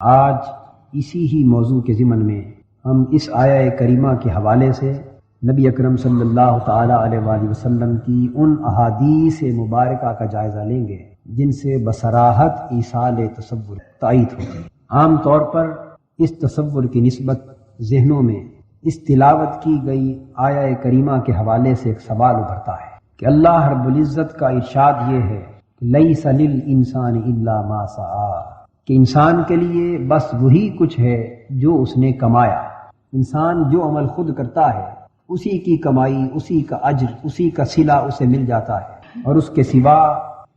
آج اسی ہی موضوع کے ضمن میں ہم اس آیہ کریمہ کے حوالے سے نبی اکرم صلی اللہ تعالی علیہ وآلہ وسلم کی ان احادیث مبارکہ کا جائزہ لیں گے جن سے بصراحت ایصال تصور تائید ہوتی ہے۔ عام طور پر اس تصور کی نسبت ذہنوں میں اس تلاوت کی گئی آیہ کریمہ کے حوالے سے ایک سوال ابھرتا ہے کہ اللہ رب العزت کا ارشاد یہ ہے کہ لیس للانسان الا ما سعی، کہ انسان کے لیے بس وہی کچھ ہے جو اس نے کمایا۔ انسان جو عمل خود کرتا ہے اسی کی کمائی، اسی کا اجر، اسی کا صلہ اسے مل جاتا ہے اور اس کے سوا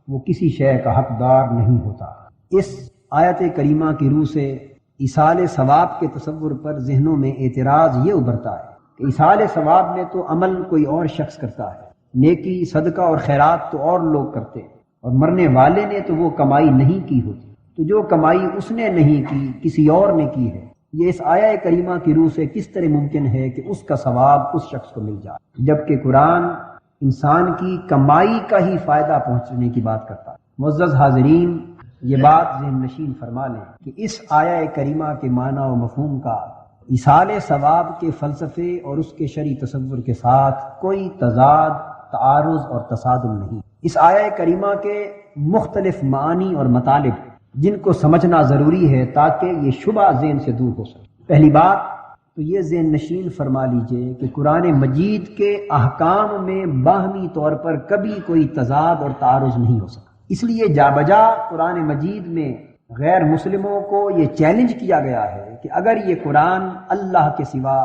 وہ کسی شے کا حقدار نہیں ہوتا۔ اس آیت کریمہ کی روح سے ایصال ثواب کے تصور پر ذہنوں میں اعتراض یہ ابھرتا ہے کہ ایصال ثواب میں تو عمل کوئی اور شخص کرتا ہے، نیکی، صدقہ اور خیرات تو اور لوگ کرتے ہیں، اور مرنے والے نے تو وہ کمائی نہیں کی ہوتی، تو جو کمائی اس نے نہیں کی کسی اور نے کی ہے۔ یہ اس آیہ کریمہ کی روح سے کس طرح ممکن ہے کہ اس کا ثواب اس شخص کو مل جائے، جبکہ قرآن انسان کی کمائی کا ہی فائدہ پہنچنے کی بات کرتا ہے۔ معزز حاضرین، یہ بات ذہن نشین فرما لیں کہ اس آیہ کریمہ کے معنی و مفہوم کا ایصال ثواب کے فلسفے اور اس کے شرعی تصور کے ساتھ کوئی تضاد، تعارض اور تصادم نہیں۔ اس آیہ کریمہ کے مختلف معانی اور مطالب جن کو سمجھنا ضروری ہے تاکہ یہ شبہ ذہن سے دور ہو سکے۔ پہلی بات تو یہ ذہن نشین فرما لیجئے کہ قرآن مجید کے احکام میں باہمی طور پر کبھی کوئی تضاد اور تعارض نہیں ہو سکا۔ اس لیے جا بجا قرآن مجید میں غیر مسلموں کو یہ چیلنج کیا گیا ہے کہ اگر یہ قرآن اللہ کے سوا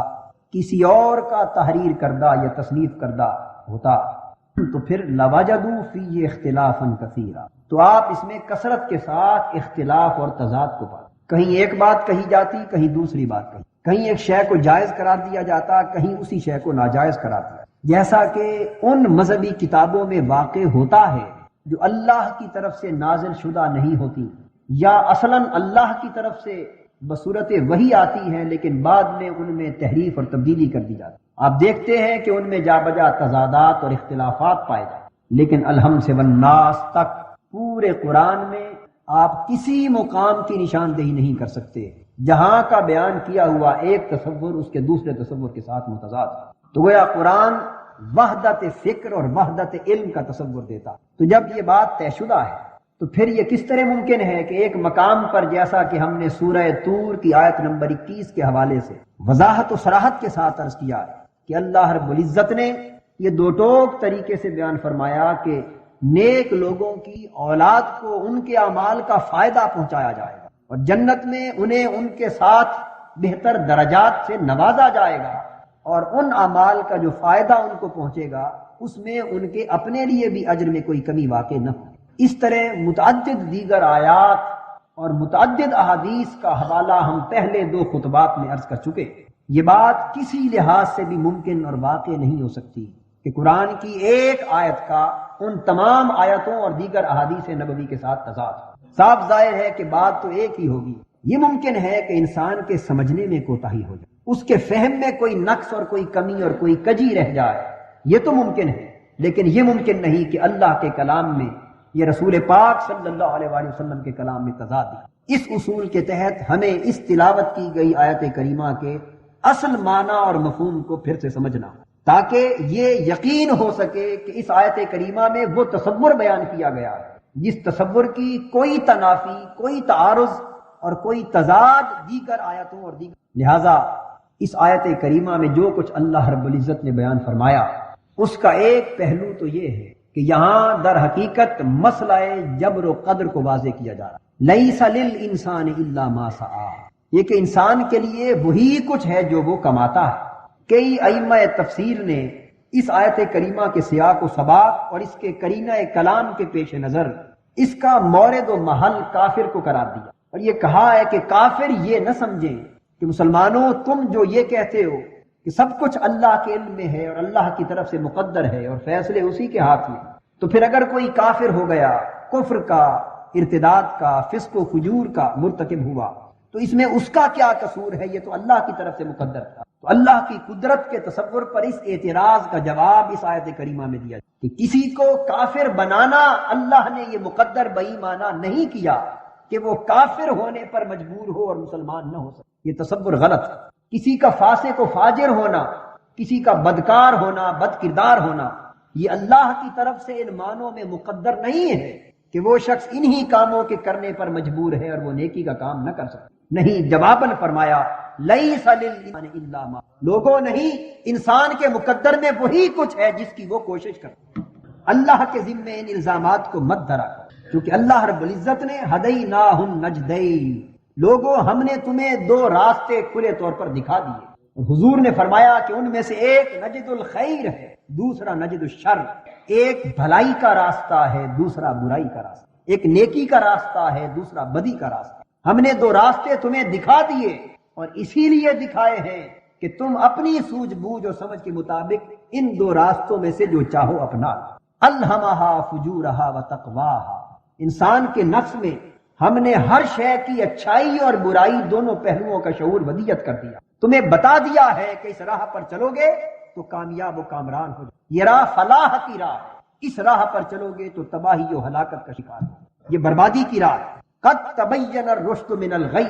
کسی اور کا تحریر کردہ یا تصنیف کردہ ہوتا تو پھر لوجدوا فیہ اختلافا کثیرا، تو آپ اس میں کثرت کے ساتھ اختلاف اور تضاد کو پاتے۔ کہیں ایک بات کہی جاتی، کہیں دوسری بات کہیں ایک شے کو جائز قرار دیا جاتا، کہیں اسی شے کو ناجائز قرار دیا، جیسا کہ ان مذہبی کتابوں میں واقع ہوتا ہے جو اللہ کی طرف سے نازل شدہ نہیں ہوتی یا اصلاً اللہ کی طرف سے بصورت وحی آتی ہیں لیکن بعد میں ان میں تحریف اور تبدیلی کر دی جاتی۔ آپ دیکھتے ہیں کہ ان میں جا بجا تضادات اور اختلافات پائے جاتے، لیکن الحم سے والناس تک پورے قرآن میں آپ کسی مقام کی نشاندہی نہیں کر سکتے جہاں کا بیان کیا ہوا ایک تصور اس کے دوسرے تصور کے ساتھ متضاد ہے۔ تو گویا قرآن وحدت فکر اور وحدت علم کا تصور دیتا۔ تو جب یہ بات طے شدہ ہے تو پھر یہ کس طرح ممکن ہے کہ ایک مقام پر، جیسا کہ ہم نے سورہ طور کی آیت نمبر 21 کے حوالے سے وضاحت و صراحت کے ساتھ عرض کیا ہے کہ اللہ رب العزت نے یہ دو ٹوک طریقے سے بیان فرمایا کہ نیک لوگوں کی اولاد کو ان کے اعمال کا فائدہ پہنچایا جائے گا اور جنت میں انہیں ان کے ساتھ بہتر درجات سے نوازا جائے گا، اور ان اعمال کا جو فائدہ ان کو پہنچے گا اس میں ان کے اپنے لیے بھی اجر میں کوئی کمی واقع نہ ہو۔ اس طرح متعدد دیگر آیات اور متعدد احادیث کا حوالہ ہم پہلے 2 خطبات میں عرض کر چکے۔ یہ بات کسی لحاظ سے بھی ممکن اور واقع نہیں ہو سکتی کہ قرآن کی ایک آیت کا ان تمام آیتوں اور دیگر احادیث نبوی کے ساتھ تضاد ہو۔ صاف ظاہر ہے کہ بات تو ایک ہی ہوگی۔ یہ ممکن ہے کہ انسان کے سمجھنے میں کوتاہی ہو جائے، اس کے فہم میں کوئی نقص اور کوئی کمی اور کوئی کجی رہ جائے، یہ تو ممکن ہے، لیکن یہ ممکن نہیں کہ اللہ کے کلام میں یہ رسول پاک صلی اللہ علیہ وآلہ وسلم کے کلام میں تضاد ہے۔ اس اصول کے تحت ہمیں اس تلاوت کی گئی آیت کریمہ کے اصل معنی اور مفہوم کو پھر سے سمجھنا تاکہ یہ یقین ہو سکے کہ اس آیت کریمہ میں وہ تصور بیان کیا گیا ہے جس تصور کی کوئی تنافی، کوئی تعارض اور کوئی تضاد دیگر آیتوں اور دیگر۔ لہذا اس آیت کریمہ میں جو کچھ اللہ رب العزت نے بیان فرمایا اس کا ایک پہلو تو یہ ہے کہ یہاں در حقیقت مسئلہ جبر و قدر کو واضح کیا جا رہا۔ لیس للانسان الا ما سعی، یہ کہ انسان کے لیے وہی کچھ ہے جو وہ کماتا ہے۔ کئی ائمہ تفسیر نے اس آیت کریمہ کے سیاق و سباق اور اس کے قرینہ کلام کے پیش نظر اس کا مورد و محل کافر کو قرار دیا اور یہ کہا ہے کہ کافر یہ نہ سمجھیں کہ مسلمانوں تم جو یہ کہتے ہو کہ سب کچھ اللہ کے علم میں ہے اور اللہ کی طرف سے مقدر ہے اور فیصلے اسی کے ہاتھ میں، تو پھر اگر کوئی کافر ہو گیا، کفر کا، ارتداد کا، فسق و فجور کا مرتکب ہوا تو اس میں اس کا کیا قصور ہے؟ یہ تو اللہ کی طرف سے مقدر تھا۔ تو اللہ کی قدرت کے تصور پر اس اعتراض کا جواب اس آیت کریمہ میں دیا کہ کسی کو کافر بنانا اللہ نے یہ مقدر بئی معنی نہیں کیا کہ وہ کافر ہونے پر مجبور ہو اور مسلمان نہ ہو سکے. یہ تصور غلط ہے. کسی کا فاسق و فاجر ہونا، کسی کا بدکار ہونا، بد کردار ہونا، یہ اللہ کی طرف سے ان معنوں میں مقدر نہیں ہے کہ وہ شخص انہی کاموں کے کرنے پر مجبور ہے اور وہ نیکی کا کام نہ کر سکے. نہیں، جواباً فرمایا لیس للانسان الا ما، لوگوں نہیں، انسان کے مقدر میں وہی کچھ ہے جس کی وہ کوشش کرتا ہے. اللہ کے ذمے ان الزامات کو مت دھرا کرو، کیونکہ اللہ رب العزت نے ہدیناہم نجدین، لوگوں ہم نے تمہیں دو راستے کھلے طور پر دکھا دیے. حضور نے فرمایا کہ ان میں سے ایک نجد الخیر ہے، دوسرا نجد الشر. ایک بھلائی کا راستہ ہے، دوسرا برائی کا راستہ. ایک نیکی کا راستہ ہے، دوسرا بدی کا راستہ. ہم نے دو راستے تمہیں دکھا دیے اور اسی لیے دکھائے ہیں کہ تم اپنی سوجھ بوجھ اور سمجھ کے مطابق ان دو راستوں میں سے جو چاہو اپنا لو. الہمہا فجورہا وتقواہا، انسان کے نفس میں ہم نے ہر شے کی اچھائی اور برائی دونوں پہلوؤں کا شعور ودیت کر دیا. تمہیں بتا دیا ہے کہ اس راہ پر چلو گے تو کامیاب و کامران ہو جائے. یہ راہ فلاح کی راہ ہے، اس راہ پر چلو گے تو تباہی و ہلاکت کا شکار ہو، یہ بربادی کی راہ ہے. قد تبین الرشد من الغی،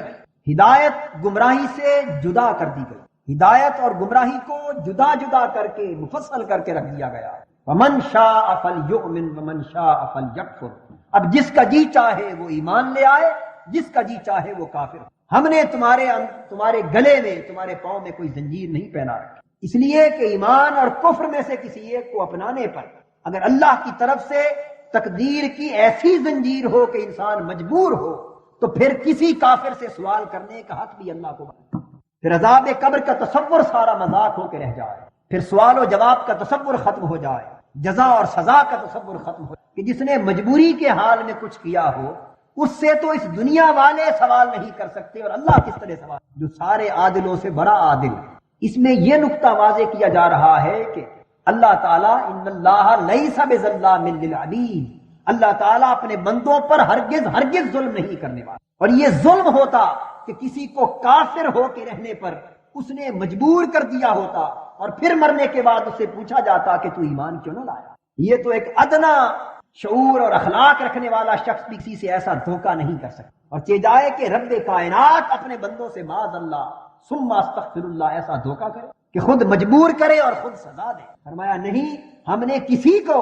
ہدایت گمراہی سے جدا کر دی گئی. ہدایت اور گمراہی کو جدا جدا کر کے مفصل کر کے رکھ دیا گیا. ومن شاء فلیؤمن ومن شاء فلیکفر، اب جس کا جی چاہے وہ ایمان لے آئے، جس کا جی چاہے وہ کافر. ہم نے تمہارے گلے میں، تمہارے پاؤں میں کوئی زنجیر نہیں پہنا رکھی، اس لیے کہ ایمان اور کفر میں سے کسی ایک کو اپنانے پر اگر اللہ کی طرف سے تقدیر کی ایسی زنجیر ہو کہ انسان مجبور ہو تو پھر کسی کافر سے سوال کرنے کا حق بھی اللہ کو بنتا. پھر عذاب قبر کا تصور سارا مذاق ہو کے رہ جائے، پھر سوال و جواب کا تصور ختم ہو جائے، جزا اور سزا کا تصور ختم ہو جائے کہ جس نے مجبوری کے حال میں کچھ کیا ہو اس سے تو اس دنیا والے سوال نہیں کر سکتے اور اللہ کس طرح سوال، جو سارے عادلوں سے بڑا عادل ہے. اس میں یہ نقطہ واضح کیا جا رہا ہے کہ اللہ تعالیٰ ان اللہ لیس بظلام للعبید، اللہ تعالیٰ اپنے بندوں پر ہرگز ظلم نہیں کرنے والا. اور یہ ظلم ہوتا کہ کسی کو کافر ہو کے رہنے پر اس نے مجبور کر دیا ہوتا اور پھر مرنے کے بعد اس سے پوچھا جاتا کہ تو ایمان کیوں نہ لایا. یہ تو ایک ادنا شعور اور اخلاق رکھنے والا شخص بھی کسی سے ایسا دھوکہ نہیں کر سکتا. اور چہ جائے کہ رب کائنات اپنے بندوں سے معاذ اللہ ثم استغفر اللہ ایسا دھوکہ کرے کہ خود مجبور کرے اور خود سزا دے. فرمایا نہیں، ہم نے کسی کو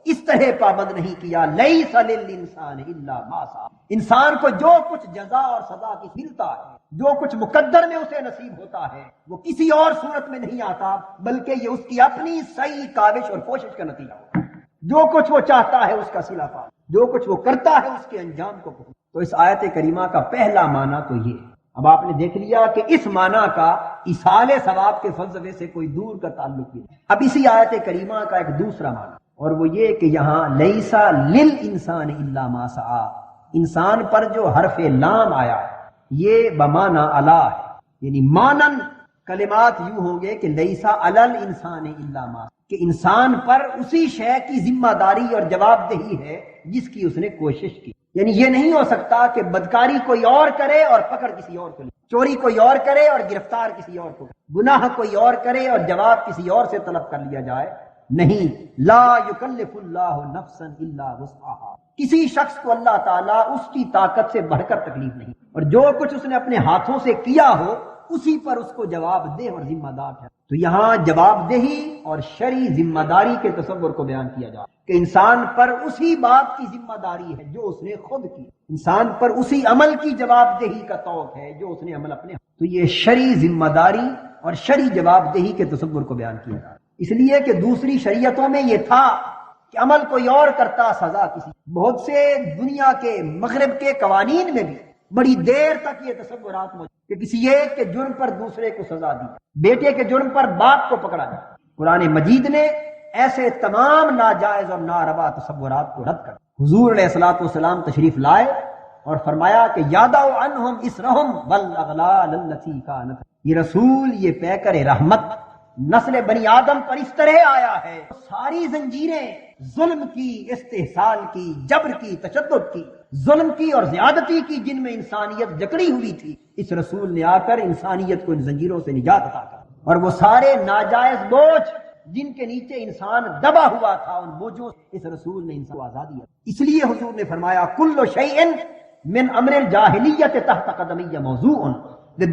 اس طرح پابند نہیں کیا. لیس للانسان الا ما سعى، انسان کو جو کچھ جزا اور سزا کی ملتا ہے، جو کچھ مقدر میں اسے نصیب ہوتا ہے، وہ کسی اور صورت میں نہیں آتا بلکہ یہ اس کی اپنی صحیح کاوش اور کوشش کا نتیجہ ہوتا ہے. جو کچھ وہ چاہتا ہے اس کا صلہ پا، جو کچھ وہ کرتا ہے اس کے انجام کو پہنچ. تو اس آیت کریمہ کا پہلا معنی تو یہ ہے. اب آپ نے دیکھ لیا کہ اس معنی کا ایصال ثواب کے فلسفے سے کوئی دور کا تعلق نہیں. اب اسی آیت کریمہ کا ایک دوسرا معنی اور وہ یہ کہ یہاں لیسا للانسان الا ما سعى، انسان پر جو حرف لام آیا ہے یہ بمعنی الا ہے، یعنی مانن کلمات یوں ہوں گے کہ لیسا علی الانسان الا ما، کہ انسان پر اسی شے کی ذمہ داری اور جواب دہی ہے جس کی اس نے کوشش کی. یعنی یہ نہیں ہو سکتا کہ بدکاری کوئی اور کرے اور پکڑ کسی اور کو لے، چوری کوئی اور کرے اور گرفتار کسی اور کو، گناہ کوئی اور کرے اور جواب کسی اور سے طلب کر لیا جائے. نہیں، لا یکلف اللہ نفسا الا وسعها، کسی شخص کو اللہ تعالیٰ اس کی طاقت سے بڑھ کر تکلیف نہیں، اور جو کچھ اس نے اپنے ہاتھوں سے کیا ہو اسی پر اس کو جواب دہ اور ذمہ دار ہے. تو یہاں جواب دہی اور شرعی ذمہ داری کے تصور کو بیان کیا جائے کہ انسان پر اسی بات کی ذمہ داری ہے جو اس نے خود کی، انسان پر اسی عمل کی جواب دہی کا توق ہے جو اس نے عمل اپنے. تو یہ شرعی ذمہ داری اور شرعی جواب دہی کے تصور کو بیان کیا جائے، اس لیے کہ دوسری شریعتوں میں یہ تھا کہ عمل کوئی اور کرتا سزا کسی. بہت سے دنیا کے مغرب کے قوانین میں بھی بڑی دیر تک یہ تصورات موجود کہ کسی ایک کے جرم پر دوسرے کو سزا دی، بیٹے کے جرم پر باپ کو پکڑا جائے. قرآن مجید نے ایسے تمام ناجائز اور ناروا تصورات کو رد کر. حضور علیہ الصلوۃ والسلام تشریف لائے اور فرمایا کہ یادعوا عنہم اسرہم والاغلال التی کانت، یہ رسول یہ پیکر رحمت نسل بنی آدم پر اس طرح آیا ہے، ساری زنجیریں ظلم کی، استحصال کی، جبر کی، تشدد کی، ظلم کی اور زیادتی کی جن میں انسانیت جکڑی ہوئی تھی، اس رسول نے آ کر انسانیت کو ان زنجیروں سے نجات عطا کر. اور وہ سارے ناجائز بوجھ جن کے نیچے انسان دبا ہوا تھا ان بوجھوں سے اس رسول نے انسان کو آزادی دی. اس لیے حضور نے فرمایا کل شیء من امر الجاہلیت تحت قدمی موضوع،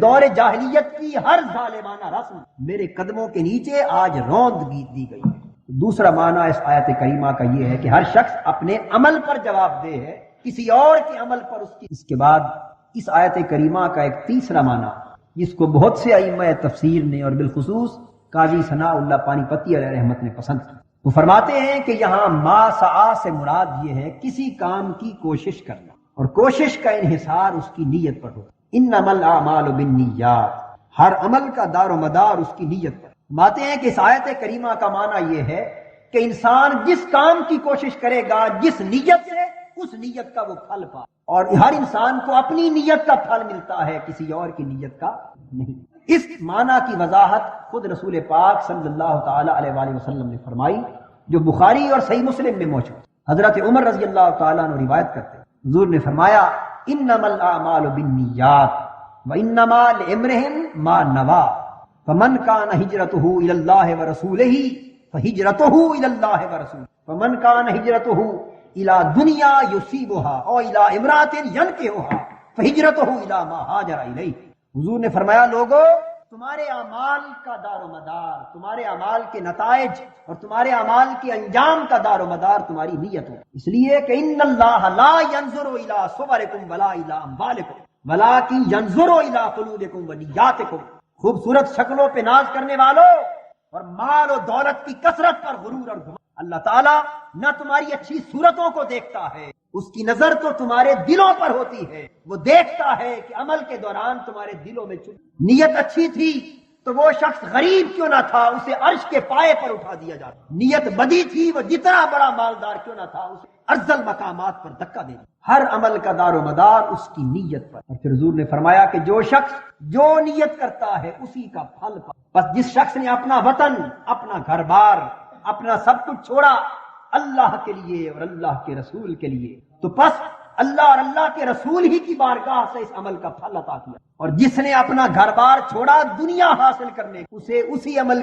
دور جاہلیت کی ہر ظالمانہ رسم میرے قدموں کے نیچے آج روند دی گئی ہے۔ دوسرا معنی اس آیت کریمہ کا یہ ہے کہ ہر شخص اپنے عمل پر جواب دہ ہے، کسی اور کے عمل پر اس کے بعد اس آیت کریمہ کا ایک تیسرا معنی جس کو بہت سے ائمہ تفسیر نے اور بالخصوص قاضی ثناء اللہ پانی پتی علیہ رحمت نے پسند کی۔ وہ فرماتے ہیں کہ یہاں ما سعی سے مراد یہ ہے کسی کام کی کوشش کرنا، اور کوشش کا انحصار اس کی نیت پر ہو۔ انما الاعمال بالنیات، ہر عمل کا دار و مدار اس کی نیت پر۔ فرماتے ہیں کہ اس آیت کریمہ کا معنی یہ ہے کہ انسان جس کام کی کوشش کرے گا، جس نیت سے، اس نیت کا وہ پھل پائے، اور ہر انسان کو اپنی نیت کا پھل ملتا ہے، کسی اور کی نیت کا نہیں۔ اس معنی کی وضاحت خود رسول پاک صلی اللہ تعالی علیہ وآلہ وسلم نے فرمائی، جو بخاری اور صحیح مسلم میں موجود۔ حضرت عمر رضی اللہ تعالیٰ عنہ روایت کرتے ہیں، حضور نے فرمایا انما الاعمال بالنیات وانما لامرئ ما نوى فمن كان هجرته الى الله ورسوله فهجرته الى الله ورسوله ومن كان هجرته الى دنیا یصیبها او الى امرأة ينكحها فهجرته الى ما هاجر الیہ۔ حضور نے فرمایا لوگو، تمہارے اعمال کا دار و مدار، تمہارے اعمال کے نتائج اور تمہارے اعمال کے انجام کا دار و مدار تمہاری نیت ہو، اس لیے کہ ان اللہ لا ينظر الى صورکم ولا الى اموالکم ولکن ينظر الى قلوبکم ونیاتکم۔ خوبصورت شکلوں پہ ناز کرنے والوں اور مال و دولت کی کثرت پر غرور اور گمان، اللہ تعالیٰ نہ تمہاری اچھی صورتوں کو دیکھتا ہے، اس کی نظر تو تمہارے دلوں پر ہوتی ہے۔ وہ دیکھتا ہے کہ عمل کے دوران تمہارے دلوں میں نیت اچھی تھی تو وہ شخص غریب کیوں نہ تھا، اسے عرش کے پائے پر اٹھا دیا جاتا۔ نیت بدی تھی، وہ جتنا بڑا مالدار کیوں نہ تھا، اسے ارذل مقامات پر دھکا دے دیا۔ ہر عمل کا دار و مدار اس کی نیت پر۔ اور پھر حضور نے فرمایا کہ جو شخص جو نیت کرتا ہے اسی کا پھل پا۔ بس جس شخص نے اپنا وطن، اپنا گھر بار، اپنا سب کچھ چھوڑا اللہ کے لیے اور اللہ کے رسول کے لیے، تو پس اللہ اور اللہ کے رسول ہی کی بارگاہ سے اس عمل کا پھل عطا کیا۔ اور جس نے اپنا گھر بار چھوڑا دنیا حاصل کرنے، اسے اسی عمل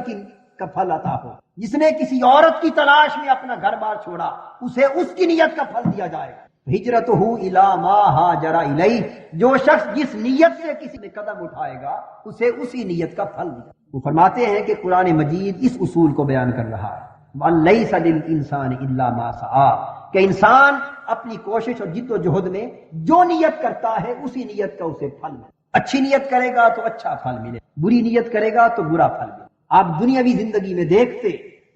کا پھل عطا ہو۔ جس نے کسی عورت کی تلاش میں اپنا گھر بار چھوڑا، اسے اس کی نیت کا پھل دیا جائے گا۔ ہجرتہ الی ما ہاجر الیہ، جو شخص جس نیت سے کسی نے قدم اٹھائے گا اسے اسی نیت کا پھل دیا۔ وہ فرماتے ہیں کہ قرآن مجید اس اصول کو بیان کر رہا ہے، وَلَيْسَ لِلْإِنسَانِ إِلَّا مَا سَعَىٰ، کہ انسان اپنی کوشش اور جد و جہد میں جو نیت کرتا ہے اسی نیت کا اسے پھل ملے۔ اچھی نیت کرے گا تو اچھا پھل ملے، بری نیت کرے گا تو برا پھل ملے۔ آپ دنیاوی زندگی میں دیکھتے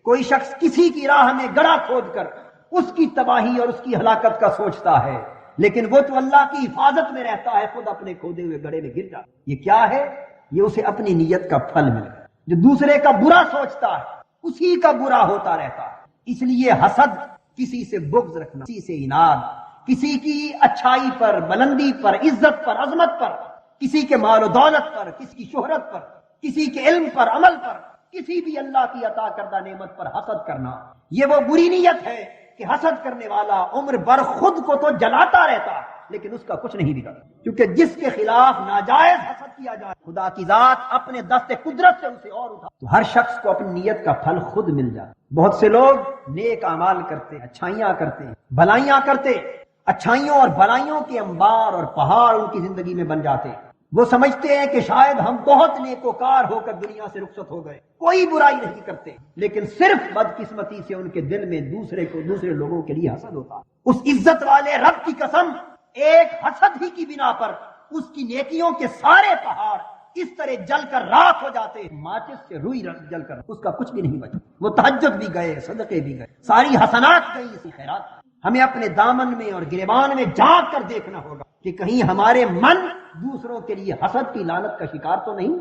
کوئی شخص کسی کی راہ میں گڑھا کھود کر اس کی تباہی اور اس کی ہلاکت کا سوچتا ہے، لیکن وہ تو اللہ کی حفاظت میں رہتا ہے، خود اپنے کھودے ہوئے گڑھے میں گر جاتا۔ یہ کیا ہے؟ یہ اسے اپنی نیت کا پھل مل گیا۔ جو دوسرے کا برا سوچتا ہے اسی کا برا ہوتا رہتا ہے۔ اس لیے حسد، کسی سے بغض رکھنا، کسی سے اناد، کسی کی اچھائی پر، بلندی پر، عزت پر، عظمت پر، کسی کے مال و دولت پر، کسی کی شہرت پر، کسی کے علم پر، عمل پر، کسی بھی اللہ کی عطا کردہ نعمت پر حسد کرنا، یہ وہ بری نیت ہے کہ حسد کرنے والا عمر بھر خود کو تو جلاتا رہتا ہے لیکن اس کا کچھ نہیں بگڑتا، کیونکہ جس کے خلاف ناجائز حسد کیا جائے خدا کی ذات اپنے دست قدرت سے اسے اور اٹھا، تو ہر شخص کو اپنی نیت کا پھل خود مل جاتا۔ بہت سے لوگ نیک اعمال کرتے، اچھائیاں کرتے، بھلائیاں کرتے، اچھائیوں اور بھلائیوں کے انبار اور پہاڑ ان کی زندگی میں بن جاتے۔ وہ سمجھتے ہیں کہ شاید ہم بہت نیکوکار ہو کر دنیا سے رخصت ہو گئے، کوئی برائی نہیں کرتے، لیکن صرف بدقسمتی سے ان کے دل میں دوسرے لوگوں کے لیے حسد ہوتا۔ اس عزت والے رب کی قسم، ایک حسد ہی کی بنا پر اس کی نیکیوں کے سارے پہاڑ اس طرح جل کر راکھ ہو جاتے ہیں، ماچس سے روئی جل کر اس کا کچھ بھی نہیں بچا۔ وہ تہجد بھی گئے، صدقے بھی گئے، ساری حسنات گئی اسی خیرات۔ ہمیں اپنے دامن میں اور گریبان میں جھانک کر دیکھنا ہوگا کہ کہیں ہمارے من دوسروں کے لیے حسد کی لعنت کا شکار تو نہیں۔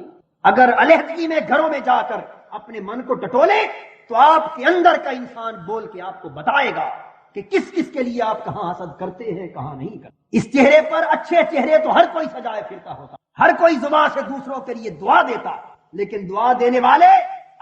اگر علیحدگی میں گھروں میں جا کر اپنے من کو ٹٹولے تو آپ کے اندر کا انسان بول کے آپ کو بتائے گا کہ کس کس کے لیے آپ کہاں حسد کرتے ہیں، کہاں نہیں کرتے۔ اس چہرے پر اچھے چہرے تو ہر کوئی سجائے پھرتا ہوتا، ہر کوئی زبان سے دوسروں کے لیے دعا دیتا، لیکن دعا دینے والے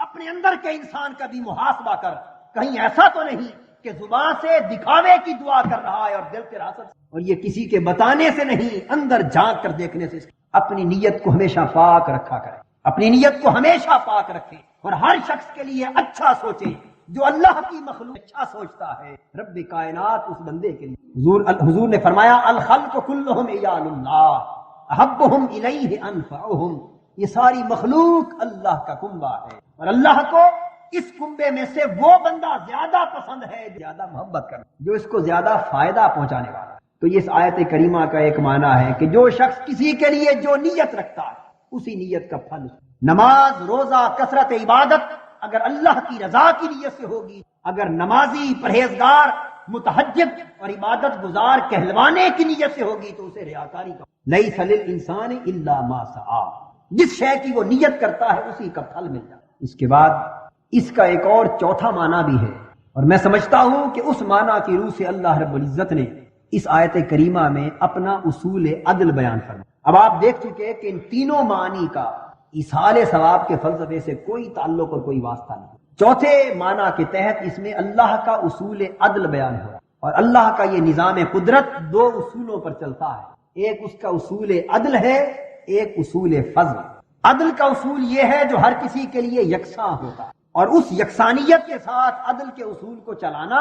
اپنے اندر کے انسان کا بھی محاسبہ کر، کہیں ایسا تو نہیں کہ زبان سے دکھاوے کی دعا کر رہا ہے اور دل کے حسد، اور یہ کسی کے بتانے سے نہیں، اندر جھانک کر دیکھنے سے۔ اپنی نیت کو ہمیشہ پاک رکھا کرے، اپنی نیت کو ہمیشہ پاک رکھے اور ہر شخص کے لیے اچھا سوچے، جو اللہ کی مخلوق اچھا سوچتا ہے رب کائنات اس بندے کے لیے حضور نے فرمایا الخلق کلہم عیال اللہ احبہم الیہ انفعہم، یہ ساری مخلوق اللہ کا کنبہ ہے اور اللہ کو اس کنبے میں سے وہ بندہ زیادہ پسند ہے زیادہ محبت کرنا، جو اس کو زیادہ فائدہ پہنچانے والا ہے۔ تو یہ اس آیت کریمہ کا ایک معنی ہے کہ جو شخص کسی کے لیے جو نیت رکھتا ہے اسی نیت کا پھل، نماز روزہ کثرت عبادت اگر اللہ کی رضا کی نیت سے ہوگی، اگر نمازی پرہیزگار متہجد اور عبادت گزار کہلوانے کی نیت سے ہوگی تو اسے ریاکاری کا لیس للانسان الا ما سعی، جس شے کی وہ نیت کرتا ہے اسی کا پھل مل جاتا ہے۔ اس کے بعد اس کا ایک اور چوتھا معنی بھی ہے، اور میں سمجھتا ہوں کہ اس معنی کی روح سے اللہ رب العزت نے اس آیت کریمہ میں اپنا اصول عدل بیان فرمایا۔ اب آپ دیکھ چکے کہ ان تینوں معنی کا ایصال ثواب کے فلسفے سے کوئی تعلق اور کوئی واسطہ نہیں۔ چوتھے معنی کے تحت اس میں اللہ کا اصول عدل بیان ہوا، اور اللہ کا یہ نظام قدرت دو اصولوں پر چلتا ہے، ایک اس کا اصول عدل ہے، ایک اصول فضل۔ عدل کا اصول یہ ہے جو ہر کسی کے لیے یکساں ہوتا ہے، اور اس یکسانیت کے ساتھ عدل کے اصول کو چلانا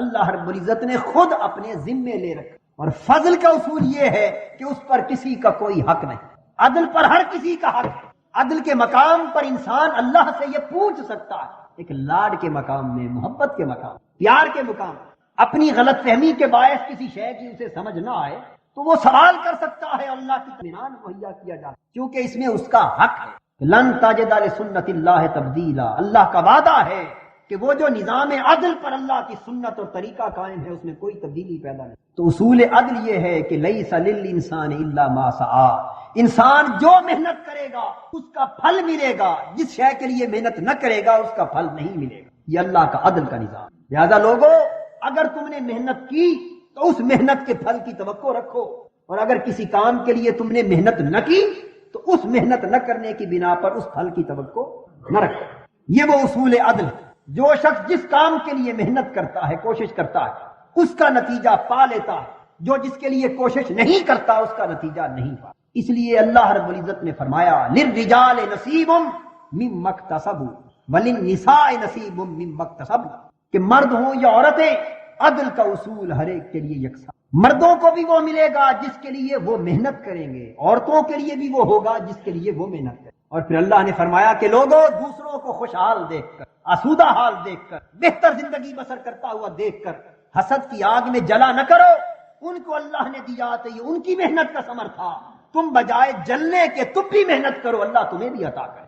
اللہ رب العزت نے خود اپنے ذمے لے رکھا۔ اور فضل کا اصول یہ ہے کہ اس پر کسی کا کوئی حق نہیں، عدل پر ہر کسی کا حق ہے۔ عدل کے مقام پر انسان اللہ سے یہ پوچھ سکتا ہے، ایک لاڈ کے مقام میں، محبت کے مقام، پیار کے مقام، اپنی غلط فہمی کے باعث کسی شے کی اسے سمجھ نہ آئے تو وہ سوال کر سکتا ہے، اللہ کی اطمینان مہیا کیا جائے، کیونکہ اس میں اس کا حق ہے۔ لن تجد لسنت اللہ تبدیلا، اللہ کا وعدہ ہے کہ وہ جو نظام عدل پر اللہ کی سنت اور طریقہ قائم ہے اس میں کوئی تبدیلی پیدا نہیں۔ تو اصول عدل یہ ہے کہ لیس للانسان الا ما سعی، انسان جو محنت کرے گا اس کا پھل ملے گا، جس شے کے لیے محنت نہ کرے گا اس کا پھل نہیں ملے گا۔ یہ اللہ کا عدل کا نظام۔ لہذا لوگوں، اگر تم نے محنت کی تو اس محنت کے پھل کی توقع رکھو، اور اگر کسی کام کے لیے تم نے محنت نہ کی تو اس محنت نہ کرنے کی بنا پر اس پھل کی توقع نہ رکھو۔ یہ وہ اصول عدل ہے۔ جو شخص جس کام کے لیے محنت کرتا ہے، کوشش کرتا ہے، اس کا نتیجہ پا لیتا ہے، جو جس کے لیے کوشش نہیں کرتا اس کا نتیجہ نہیں پا۔ اس لیے اللہ رب العزت نے فرمایا للرجال نصیب مما اکتسبوا وللنساء نصیب مما اکتسبوا، کہ مرد ہوں یا عورتیں، عدل کا اصول ہر ایک کے لیے یکساں۔ مردوں کو بھی وہ ملے گا جس کے لیے وہ محنت کریں گے، عورتوں کے لیے بھی وہ ہوگا جس کے لیے وہ محنت کریں۔ اور پھر اللہ نے فرمایا کہ لوگوں، دوسروں کو خوشحال دیکھ کر، آسودہ حال دیکھ کر، بہتر زندگی بسر کرتا ہوا دیکھ کر حسد کی آگ میں جلا نہ کرو، ان کو اللہ نے دیا تو یہ ان کی محنت کا ثمر تھا، تم بجائے جلنے کے تم بھی محنت کرو، اللہ تمہیں بھی عطا کرے۔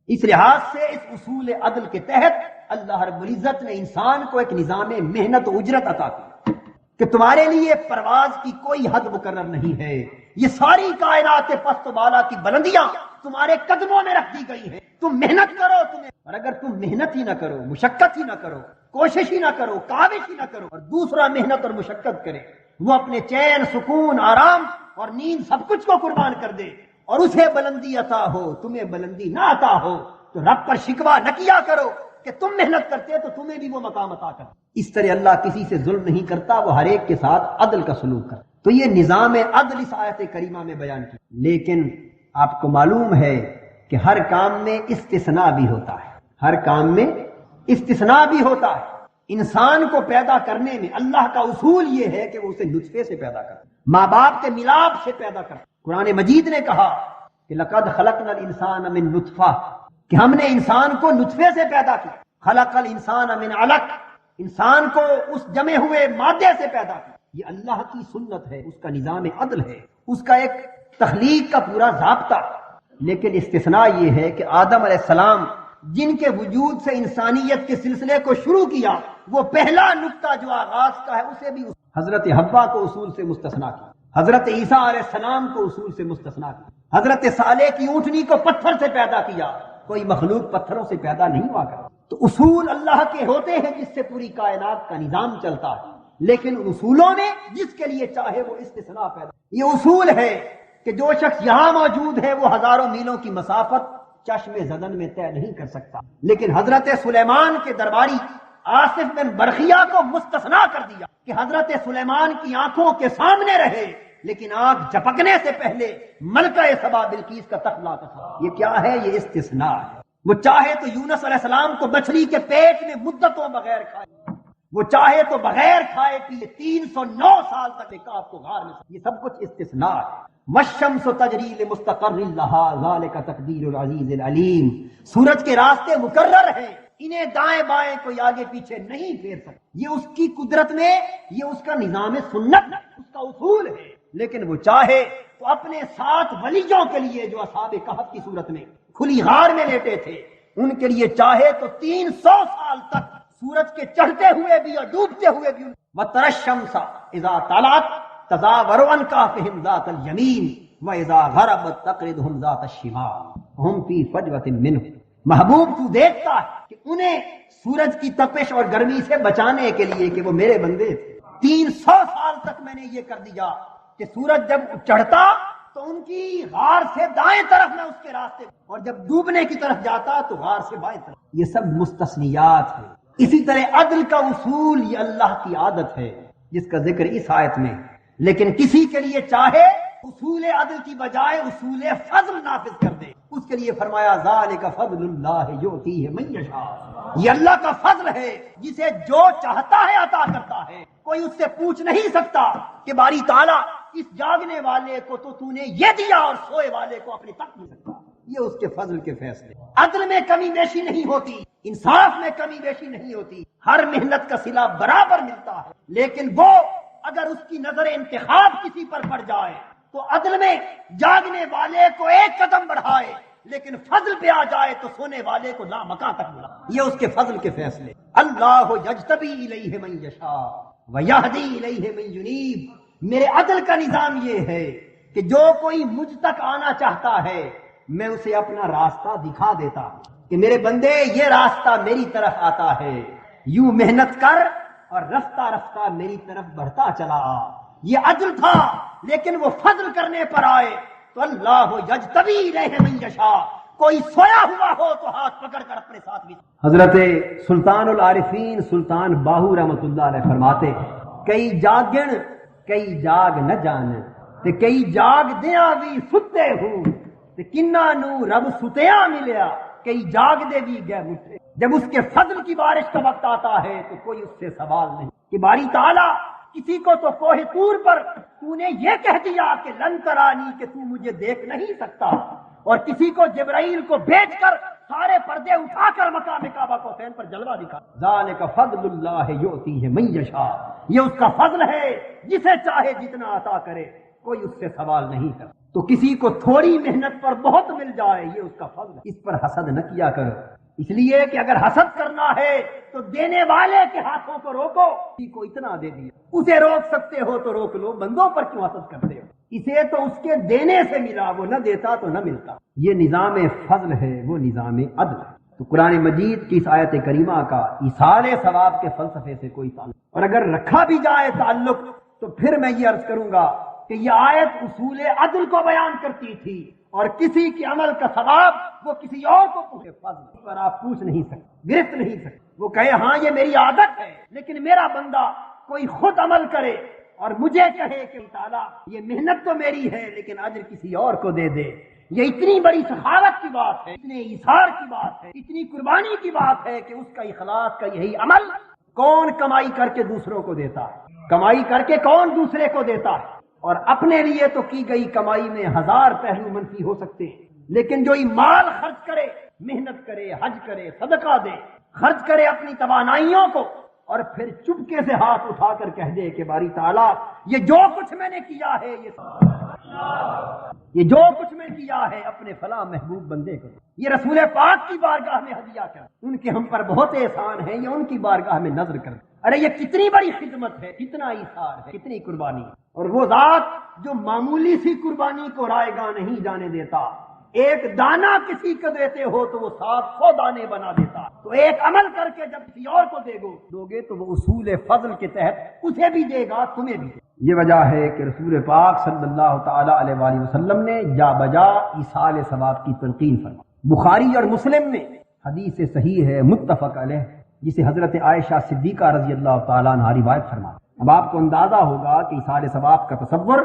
اس لحاظ سے اس اصول عدل کے تحت اللہ رب العزت نے انسان کو ایک نظام محنت و اجرت عطا کی کہ تمہارے لیے پرواز کی کوئی حد مقرر نہیں ہے، یہ ساری کائنات پست و بالا کی بلندیاں تمہارے قدموں میں رکھ دی گئی ہیں، تم محنت کرو تمہیں، اور اگر تم محنت ہی نہ کرو، مشقت ہی نہ کرو، کوشش ہی نہ کرو، کاوش ہی نہ کرو، اور دوسرا محنت اور مشقت کرے، وہ اپنے چین، سکون، آرام اور نیند سب کچھ کو قربان کر دے اور اسے بلندی عطا ہو، تمہیں بلندی نہ عطا ہو، تو رب پر شکوہ نہ کیا کرو کہ تم محنت کرتے تو تمہیں بھی وہ مقام عطا کر۔ اس طرح اللہ کسی سے ظلم نہیں کرتا، وہ ہر ایک کے ساتھ عدل کا سلوک کرتا۔ تو یہ نظام عدل اس آیت کریمہ میں بیان کی، لیکن آپ کو معلوم ہے کہ ہر کام میں استثناء بھی ہوتا ہے، ہر کام میں استثناء بھی ہوتا ہے۔ انسان کو پیدا کرنے میں اللہ کا اصول یہ ہے کہ وہ اسے نطفے سے پیدا کرتا، ماں باپ کے ملاپ سے پیدا کرتا۔ قرآن مجید نے کہا کہ لقد خلقنا الانسان من نطفہ، کہ ہم نے انسان کو نطفے سے پیدا کیا، خلق الانسان من علق، انسان کو اس جمے ہوئے مادے سے پیدا کیا۔ یہ اللہ کی سنت ہے، اس کا نظام عدل ہے، اس کا ایک تخلیق کا پورا ضابطہ۔ لیکن استثناء یہ ہے کہ آدم علیہ السلام جن کے وجود سے انسانیت کے سلسلے کو شروع کیا، وہ پہلا نقطہ جو آغاز کا ہے اسے بھی حضرت حوا کو اصول سے مستثنیٰ کیا، حضرت عیسیٰ علیہ السلام کو اصول سے مستثنیٰ کیا، حضرت صالح کی اونٹنی کو پتھر سے پیدا کیا، کوئی مخلوق پتھروں سے پیدا نہیں ہوا کرتا۔ تو اصول اللہ کے ہوتے ہیں جس سے پوری کائنات کا نظام چلتا ہے، لیکن اصولوں میں جس کے لیے چاہے وہ استثناء پیدا۔ یہ اصول ہے کہ جو شخص یہاں موجود ہے وہ ہزاروں میلوں کی مسافت چشم زدن میں طے نہیں کر سکتا، لیکن حضرت سلیمان کے درباری آصف بن برخیہ کو مستثنیٰ کر دیا کہ حضرت سلیمان کی آنکھوں کے سامنے رہے، لیکن آنکھ جھپکنے سے پہلے ملکہ سبا بلقیس کا تخت لا تھا۔ یہ کیا ہے؟ یہ استثناء ہے۔ وہ چاہے تو یونس علیہ السلام کو مچھلی کے پیٹ میں مدتوں بغیر کھائے، وہ چاہے تو بغیر کھائے پیے 309 سال تک آپ کو غار میں، یہ سب کچھ استثناء ہے۔ والشمس تجری لمستقر لها ذلك تقدیر العزیز العلیم، سورج کے راستے مقرر ہیں، انہیں دائیں بائیں کوئی آگے پیچھے نہیں پھیر سکتا، یہ اس کی قدرت میں، یہ اس کا نظام سنت، اس کا اصول ہے۔ لیکن وہ چاہے تو اپنے 7 ولیوں کے لیے جو اصحاب کہف کی صورت میں کھلی غار میں لیٹے تھے، ان کے لیے چاہے تو 300 سال تک سورج کے چڑھتے ہوئے بھی اور ڈوبتے ہوئے بھی، وَتَرَى الشَّمْسَ إِذَا طَلَعَتْ تَزَاوَرُ عَنْ كَهْفِهِمْ ذَاتَ الْيَمِينِ وَإِذَا غَرَبَتْ تَقْرِضُهُمْ ذَاتَ الشِّمَالِ وَهُمْ فِي فَجْوَةٍ مِّنْهُ۔ محبوب تو دیکھتا ہے کہ انہیں سورج کی تپش اور گرمی سے بچانے کے لیے کہ وہ میرے بندے تھے، 300 سال تک میں نے یہ کر دیا کہ سورج جب چڑھتا تو ان کی غار سے دائیں طرف میں اس کے راستے، اور جب ڈوبنے کی طرف جاتا تو غار سے بائیں طرف۔ یہ سب مستثنیات ہیں۔ اسی طرح عدل کا اصول یہ اللہ کی عادت ہے جس کا ذکر اس آیت میں، لیکن کسی کے لیے چاہے اصول عدل کی بجائے اصول فضل نافذ کر دے، اس کے لیے فرمایا ذالک فضل اللہ یؤتیہ من یشاء، یہ اللہ کا فضل ہے جسے جو چاہتا ہے عطا کرتا ہے۔ کوئی اس سے پوچھ نہیں سکتا کہ باری تعالیٰ اس جاگنے والے کو تو نے یہ دیا اور سوئے والے کو اپنے تک نہیں سکتا، یہ اس کے فضل کے فیصلے۔ عدل میں کمی بیشی نہیں ہوتی، انصاف میں کمی بیشی نہیں ہوتی، ہر محنت کا صلہ برابر ملتا ہے، لیکن وہ اگر اس کی نظر انتخاب کسی پر پڑ جائے تو عدل میں جاگنے والے کو ایک قدم بڑھائے، لیکن فضل پہ آ جائے تو سونے والے کو لامکاں تک بلا، یہ اس کے فضل کے فیصلے۔ اللہ یجتبی الیہ من یشاء ویہدی الیہ من ینیب، میرے عدل کا نظام یہ ہے کہ جو کوئی مجھ تک آنا چاہتا ہے میں اسے اپنا راستہ دکھا دیتا ہوں کہ میرے بندے یہ راستہ میری طرف آتا ہے، یوں محنت کر اور رفتہ رفتہ میری طرف بڑھتا چلا آ، یہ عدل تھا۔ لیکن وہ فضل کرنے پر آئے تو اللہ یجتبی الیہ من یشاء، کوئی سویا ہوا ہو تو ہاتھ پکڑ کر اپنے ساتھ بھی۔ حضرت سلطان العارفین سلطان باہو رحمۃ اللہ علیہ فرماتے کئی جاگن کئی جاگ نہ جان تے کئی جاگ دیاں بھی ستے ہوں تے کنہ نو رب ستیاں ملیا کئی جاگ دے بھی گئے مٹھے۔ جب اس کے فضل کی بارش کا وقت آتا ہے تو کوئی اس سے سوال نہیں کہ باری تعالیٰ کسی کو تو کوہ طور پر تو نے یہ کہہ دیا کہ لن ترانی کہ تو مجھے دیکھ نہیں سکتا، اور کسی کو جبرائیل کو بھیج کر سارے پردے اٹھا کر مقام کعبہ کو حسین پر جلوہ دکھا۔ ذالک فضل اللہ یؤتیہ من یشاء، یہ اس کا فضل ہے جسے چاہے جتنا عطا کرے، کوئی اس سے سوال نہیں کرتا۔ تو کسی کو تھوڑی محنت پر بہت مل جائے یہ اس کا فضل ہے، اس پر حسد نہ کیا کرو، اس لیے کہ اگر حسد کرنا ہے تو دینے والے کے ہاتھوں کو روکو، کسی کو اتنا دے دیا، اسے روک سکتے ہو تو روک لو، بندوں پر کیوں حسد کرتے ہو؟ اسے تو اس کے دینے سے ملا، وہ نہ دیتا تو نہ ملتا۔ یہ نظام فضل ہے، وہ نظام عدل ہے۔ تو قرآن مجید کی اس آیت کریمہ کا ایصال ثواب کے فلسفے سے کوئی تعلق، اور اگر رکھا بھی جائے تعلق تو پھر میں یہ عرض کروں گا کہ یہ آیت اصول عدل کو بیان کرتی تھی، اور کسی کے عمل کا ثواب وہ کسی اور کو پوچھے، فضل پر آپ پوچھ نہیں سکتے، گرفت نہیں سکتے۔ وہ کہے ہاں یہ میری عادت ہے، لیکن میرا بندہ کوئی خود عمل کرے اور مجھے کہے کہ تعالیٰ یہ محنت تو میری ہے لیکن اجر کسی اور کو دے دے، یہ اتنی بڑی سخاوت کی بات ہے، اتنے ایثار کی بات ہے، اتنی قربانی کی بات ہے کہ اس کا اخلاص کا یہی عمل۔ کون کمائی کر کے دوسروں کو دیتا ہے؟ کمائی کر کے کون دوسرے کو دیتا ہے؟ اور اپنے لیے تو کی گئی کمائی میں 1000 پہلو منفی ہو سکتے ہیں، لیکن جو مال خرچ کرے، محنت کرے، حج کرے، صدقہ دے، خرچ کرے اپنی توانائیوں کو، اور پھر چپکے سے ہاتھ اٹھا کر کہہ دے کہ باری تعالیٰ یہ جو کچھ میں نے کیا ہے، یہ جو کچھ میں کیا ہے اپنے فلاں محبوب بندے کو، یہ رسول پاک کی بارگاہ میں ہدیہ کر، ان کے ہم پر بہت احسان ہے، یہ ان کی بارگاہ میں نظر کر۔ ارے یہ کتنی بڑی خدمت ہے، کتنا ایثار ہے، کتنی قربانی ہے۔ اور وہ ذات جو معمولی سی قربانی کو رائے گاہ نہیں جانے دیتا، ایک دانہ کسی کو دیتے ہو تو وہ 700 دانے بنا دیتا، تو ایک عمل کر کے جب کسی اور کو دو گے تو وہ اصول فضل کے تحت اسے بھی دے گا، تمہیں بھی دے گا۔ یہ وجہ ہے کہ رسول پاک صلی اللہ تعالی علیہ وآلہ وسلم نے جا بجا ایصال ثواب کی تلقین فرمائی۔ بخاری اور مسلم میں حدیث صحیح ہے متفق علیہ، جسے حضرت عائشہ صدیقہ رضی اللہ تعالیٰ عنہ روایت فرمائی۔ اب آپ کو اندازہ ہوگا کہ ایصال ثواب کا تصور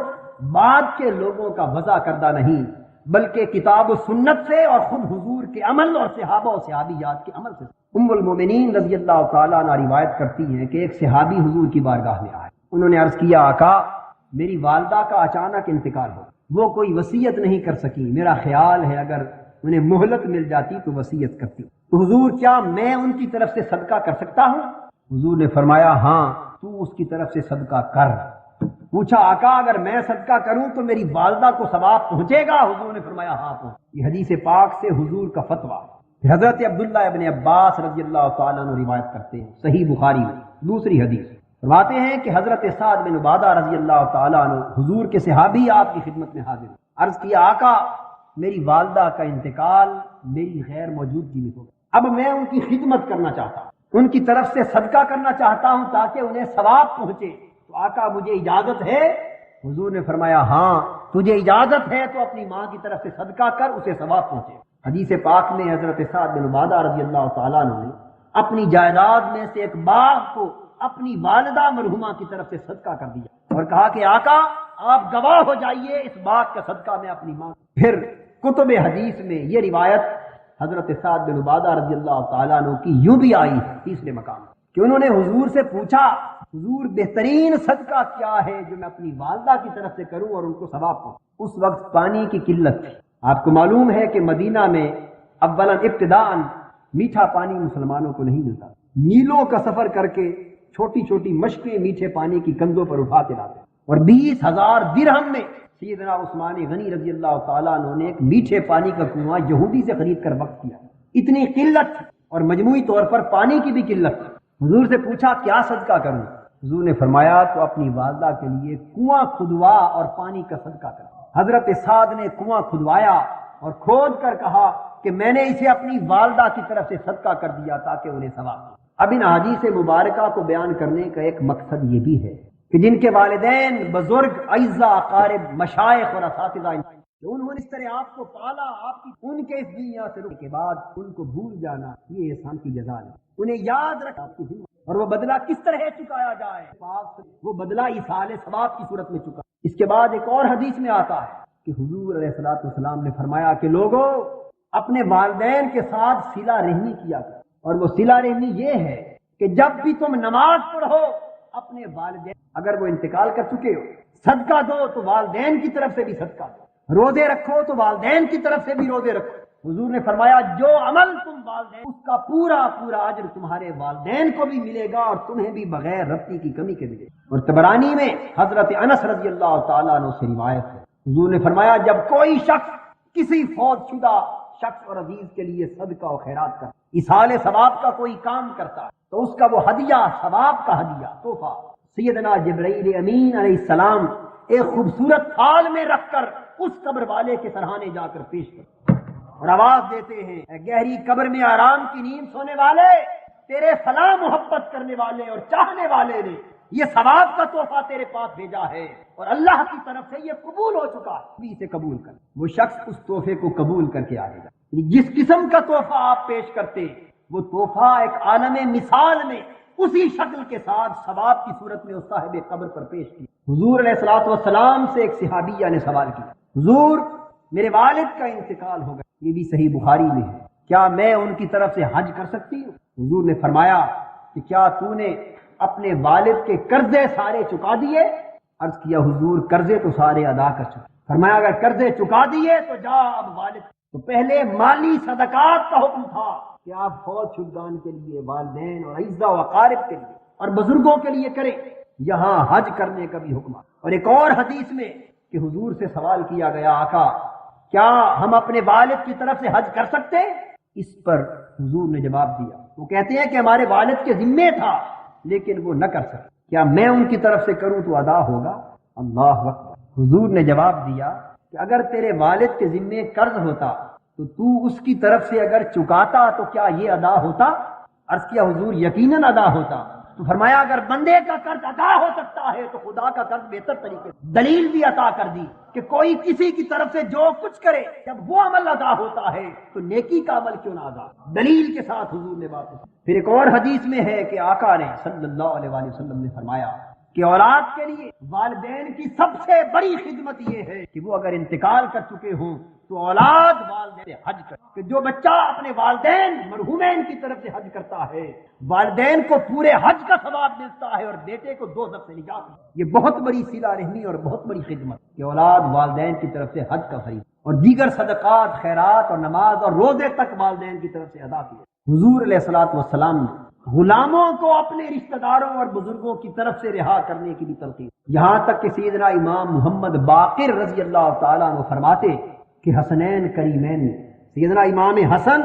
بعد کے لوگوں کا وضع کردہ نہیں بلکہ کتاب و سنت سے اور خود حضور کے عمل اور صحابہ و صحابیات کے عمل سے۔ ام المومنین رضی اللہ تعالیٰ عنہ روایت کرتی ہیں کہ ایک صحابی حضور کی بارگاہ میں آئے، انہوں نے عرض کیا آقا میری والدہ کا اچانک انتقال ہو، وہ کوئی وصیت نہیں کر سکی، میرا خیال ہے اگر انہیں مہلت مل جاتی تو وصیت کرتی، تو حضور کیا میں ان کی طرف سے صدقہ کر سکتا ہوں؟ حضور نے فرمایا ہاں تو اس کی طرف سے صدقہ کر۔ پوچھا آقا اگر میں صدقہ کروں تو میری والدہ کو ثواب پہنچے گا؟ حضور نے فرمایا ہاں پہنچے۔ یہ حدیث پاک سے حضور کا فتویٰ۔ حضرت عبداللہ ابن عباس رضی اللہ تعالیٰ عنہ روایت کرتے ہیں صحیح بخاری میں دوسری حدیث، فرماتے ہیں کہ حضرت سعد بن عبادہ رضی اللہ تعالیٰ عنہ حضور کے صحابی آپ کی خدمت میں حاضر، عرض کیا آقا میری والدہ کا انتقال میری غیر موجودگی میں ہو، اب میں ان کی خدمت کرنا چاہتا ہوں، ان کی طرف سے صدقہ کرنا چاہتا ہوں تاکہ انہیں ثواب پہنچے، تو آقا مجھے اجازت ہے؟ حضور نے فرمایا ہاں تجھے اجازت ہے تو اپنی ماں کی طرف سے صدقہ کر، اسے ثواب پہنچے۔ حدیث پاک میں حضرت سعد بن عبادہ رضی اللہ تعالیٰ عنہ نے اپنی جائیداد میں سے ایک باغ کو اپنی والدہ مرحومہ کی طرف سے صدقہ کر دیا اور کہا کہ آقا آپ گواہ ہو جائیے اس باغ کا صدقہ میں اپنی ماں۔ پھر کتب حدیث میں یہ روایت حضرت سعد بن عبادہ رضی اللہ تعالیٰ عنہ کی یوں بھی آئی ہے تیسرے مقام کہ انہوں نے حضور سے پوچھا حضور بہترین صدقہ کیا ہے جو میں اپنی والدہ کی طرف سے کروں اور ان کو ثواب پہنچے؟ اس وقت پانی کی قلت تھی، آپ کو معلوم ہے کہ مدینہ میں اولا ابتداءً میٹھا پانی مسلمانوں کو نہیں ملتا، میلوں کا سفر کر کے چھوٹی چھوٹی مشکیں میٹھے پانی کی کندھوں پر اٹھا کے لاتے، اور 20,000 درہم میں سیدنا عثمان غنی رضی اللہ تعالیٰ عنہ نے ایک میٹھے پانی کا کنواں یہودی سے خرید کر وقف کیا۔ اتنی قلت اور مجموعی طور پر پانی کی بھی قلت، حضور سے پوچھا کیا صدقہ کروں؟ حضور نے فرمایا تو اپنی والدہ کے لیے کنواں کھدوا اور پانی کا صدقہ کر۔ حضرت سعد نے کنواں کھدوایا اور کھود کر کہا کہ میں نے اسے اپنی والدہ کی طرف سے صدقہ کر دیا تاکہ انہیں ثواب ملے۔ اب ان حدیث مبارکہ کو بیان کرنے کا ایک مقصد یہ بھی ہے کہ جن کے والدین بزرگ اعزاء اقارب مشائخ اور اساتذہ انہوں نے اس طرح آپ کو پالا، آپ کی ان کے اس دنیا سے رخ کے بعد ان کو بھول جانا یہ احسان کی جزا ہے، انہیں یاد رکھنا آپ کی ذمہ، اور وہ بدلہ کس طرح چکایا جائے، وہ بدلہ ایصال ثواب کی صورت میں چکا۔ اس کے بعد ایک اور حدیث میں آتا ہے کہ حضور علیہ الصلوۃ والسلام نے فرمایا کہ لوگوں اپنے والدین کے ساتھ صلہ رحمی کیا کرو، اور وہ صلہ رحمی یہ ہے کہ جب بھی تم نماز پڑھو اپنے والدین اگر وہ انتقال کر چکے ہو صدقہ دو تو والدین کی طرف سے بھی صدقہ دو، روزے رکھو تو والدین کی طرف سے بھی روزے رکھو۔ حضور نے فرمایا جو عمل تم والدین اس کا پورا پورا اجر تمہارے والدین کو بھی ملے گا اور تمہیں بھی بغیر رتی کی کمی کے ملے گا۔ اور طبرانی میں حضرت انس رضی اللہ تعالیٰ عنہ سے روایت ہے، حضور نے فرمایا جب کوئی شخص کسی فوت شدہ شخص اور عزیز کے لیے صدقہ و خیرات کرتا، ایصال ثواب کا کوئی کام کرتا ہے تو اس کا وہ ہدیہ، ثواب کا ہدیہ، تحفہ سیدنا جبرائیل امین علیہ السلام ایک خوبصورت تھال میں رکھ کر اس قبر والے کے سرہانے جا کر پیش کرتے اور آواز دیتے ہیں اے گہری قبر میں آرام کی نیند سونے والے، تیرے فلاں محبت کرنے والے اور چاہنے والے نے یہ ثواب کا تحفہ تیرے پاس بھیجا ہے اور اللہ کی طرف سے یہ قبول ہو چکا ہے، بھی اسے قبول کر۔ وہ شخص اس تحفے کو قبول کر کے آئے گا۔ جس قسم کا تحفہ آپ پیش کرتے وہ تحفہ ایک عالم مثال میں اسی شکل کے ساتھ ثواب کی صورت میں اس صاحب قبر پر پیش کی۔ حضور علیہ الصلوۃ والسلام سے ایک صحابیہ نے سوال کیا حضور میرے والد کا انتقال ہو گیا، یہ بھی صحیح بخاری میں ہے، کیا میں ان کی طرف سے حج کر سکتی ہوں؟ حضور نے فرمایا کہ کیا تو نے اپنے والد کے قرضے سارے چکا دیے؟ عرض کیا حضور قرضے تو سارے ادا کر چکے۔ فرمایا اگر قرضے چکا دیے تو جا اب والد۔ تو پہلے مالی صدقات کا حکم تھا کہ آپ فوت شدگان کے لیے، والدین اور اعزاء و اقارب کے لیے اور بزرگوں کے لیے کریں، یہاں حج کرنے کا بھی حکم ہے۔ اور ایک اور حدیث میں کہ حضور سے سوال کیا گیا آقا کیا ہم اپنے والد کی طرف سے حج کر سکتے؟ اس پر حضور نے جواب دیا، وہ کہتے ہیں کہ ہمارے والد کے ذمے تھا لیکن وہ نہ کر سکے، کیا میں ان کی طرف سے کروں تو ادا ہوگا؟ اللہ اکبر۔ حضور نے جواب دیا کہ اگر تیرے والد کے ذمے قرض ہوتا تو اس کی طرف سے اگر چکاتا تو کیا یہ ادا ہوتا؟ عرض کیا حضور یقیناً ادا ہوتا۔ تو فرمایا اگر بندے کا قرض ادا ہو سکتا ہے تو خدا کا قرض بہتر طریقے سے۔ دلیل بھی عطا کر دی کہ کوئی کسی کی طرف سے جو کچھ کرے جب وہ عمل ادا ہوتا ہے تو نیکی کا عمل کیوں نہ ادا؟ دلیل کے ساتھ حضور نے بات کی۔ پھر ایک اور حدیث میں ہے کہ آقا نے صلی اللہ علیہ وآلہ وسلم نے فرمایا کہ اولاد کے لیے والدین کی سب سے بڑی خدمت یہ ہے کہ وہ اگر انتقال کر چکے ہوں تو اولاد والدین سے حج کرے، کہ جو بچہ اپنے والدین مرحومین کی طرف سے حج کرتا ہے والدین کو پورے حج کا ثواب ملتا ہے اور بیٹے کو دوزخ سے نجات ملتی ہے۔ یہ بہت بڑی صلہ رحمی اور بہت بڑی خدمت کہ اولاد والدین کی طرف سے حج کا خرید اور دیگر صدقات، خیرات اور نماز اور روزے تک والدین کی طرف سے ادا کیے۔ حضور علیہ الصلوۃ والسلام نے غلاموں کو اپنے رشتہ داروں اور بزرگوں کی طرف سے رہا کرنے کی بھی تلقین، یہاں تک کہ سیدنا امام محمد باقر رضی اللہ تعالیٰ عنہ فرماتے کہ حسنین کریمین سیدنا امام حسن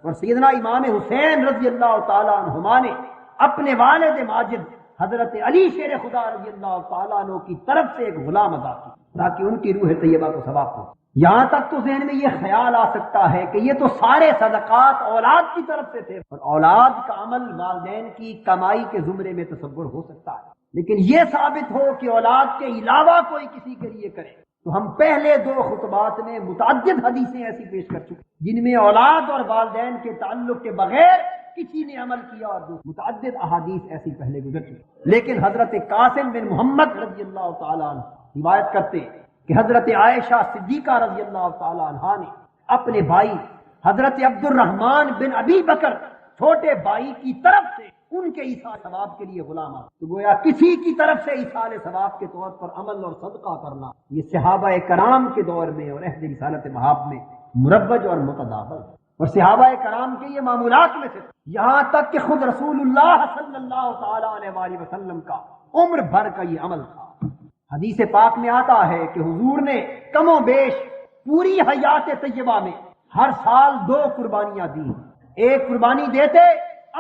اور سیدنا امام حسین رضی اللہ تعالیٰ عنہما نے اپنے والد ماجد حضرت علی شیر خدا رضی اللہ تعالیٰ عنہ کی طرف سے ایک غلام ادا کی تاکہ ان کی روح طیبہ کو ثواب ہو۔ یہاں تک تو ذہن میں یہ خیال آ سکتا ہے کہ یہ تو سارے صدقات اولاد کی طرف سے تھے اور اولاد کا عمل والدین کی کمائی کے زمرے میں تصور ہو سکتا ہے، لیکن یہ ثابت ہو کہ اولاد کے علاوہ کوئی کسی کے لیے کرے تو ہم پہلے 2 خطبات میں متعدد حدیثیں ایسی پیش کر چکے جن میں اولاد اور والدین کے تعلق کے بغیر کسی نے عمل کیا اور متعدد احادیث ایسی پہلے گزر چکی، لیکن حضرت قاسم بن محمد رضی اللہ تعالیٰ عنہ روایت کرتے کہ حضرت عائشہ صدیقہ رضی اللہ تعالیٰ عنہا نے اپنے بھائی حضرت عبد الرحمن بن ابی بکر چھوٹے بھائی کی طرف سے ان کے ایصال ثواب کے لیے غلام آ تو گویا کسی کی طرف سے ایصال ثواب کے طور پر عمل اور صدقہ کرنا یہ صحابہ کرام کے دور میں اور عہد رسالت مآب میں مروج اور متداول اور صحابہ کرام کے یہ معمولات میں سے، یہاں تک کہ خود رسول اللہ صلی اللہ تعالیٰ علیہ وآلہ وسلم کا عمر بھر کا یہ عمل تھا۔ حدیث پاک میں آتا ہے کہ حضور نے کم و بیش پوری حیات طیبہ میں ہر سال 2 قربانیاں دی، ایک قربانی دیتے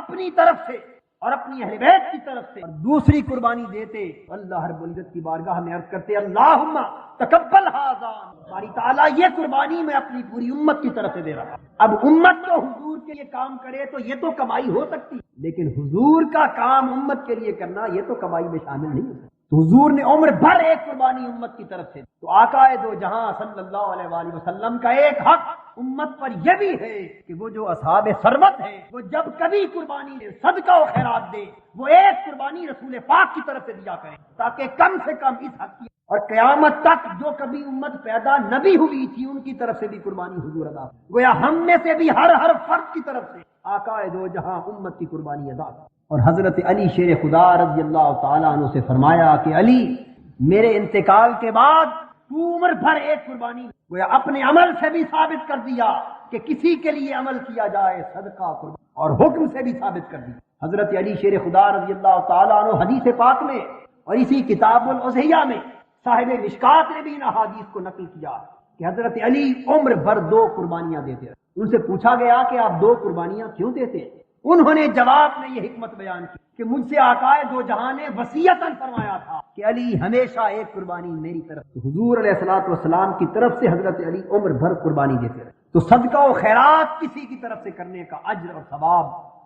اپنی طرف سے اور اپنی اہل بیت کی طرف سے، اور دوسری قربانی دیتے اللہ رب العزت کی بارگاہ میں عرض کرتے اللہم تقبل ھذا، باری تعالیٰ یہ قربانی میں اپنی پوری امت کی طرف سے دے رہا۔ اب امت تو حضور کے لیے کام کرے تو یہ تو کمائی ہو سکتی، لیکن حضور کا کام امت کے لیے کرنا یہ تو کمائی میں شامل نہیں ہے۔ تو حضور نے عمر بھر ایک قربانی امت کی طرف سے، تو آقا دو جہاں صلی اللہ علیہ وآلہ وسلم کا ایک حق امت پر یہ بھی ہے کہ وہ جو اصحاب ثروت ہیں وہ جب کبھی قربانی دے، صدقہ و خیرات دے، وہ ایک قربانی رسول پاک کی طرف سے دیا کریں تاکہ کم سے کم اس حق کی، اور قیامت تک جو کبھی امت پیدا نہ بھی ہوئی تھی ان کی طرف سے بھی قربانی حضور ادا، گویا ہم میں سے بھی ہر فرد کی طرف سے آقا دو جہاں امت کی قربانی ادا۔ اور حضرت علی شیر خدا رضی اللہ تعالیٰ عنہ سے فرمایا کہ علی میرے انتقال کے بعد تو عمر بھر ایک قربانی، گویا اپنے عمل سے بھی ثابت کر دیا کہ کسی کے لیے عمل کیا جائے صدقہ قربانی، اور حکم سے بھی ثابت کر دیا۔ حضرت علی شیر خدا رضی اللہ تعالیٰ عنہ حدیث پاک میں اور اسی کتاب الاضحیہ میں صاحب مشکات نے بھی ان احادیث کو نقل کیا کہ حضرت علی عمر بھر 2 قربانیاں دیتے رہے۔ ان سے پوچھا گیا کہ آپ 2 قربانیاں کیوں دیتے ہیں؟ انہوں نے جواب میں یہ حکمت بیان کی کہ مجھ سے آقا دو جہاں نے وصیتاً فرمایا تھا کہ علی ہمیشہ ایک قربانی میری طرف سے، حضور علیہ الصلوۃ والسلام کی طرف سے حضرت علی عمر بھر قربانی دیتے رہے۔ تو صدقہ و خیرات کسی کی طرف سے کرنے کا اجر اور ثواب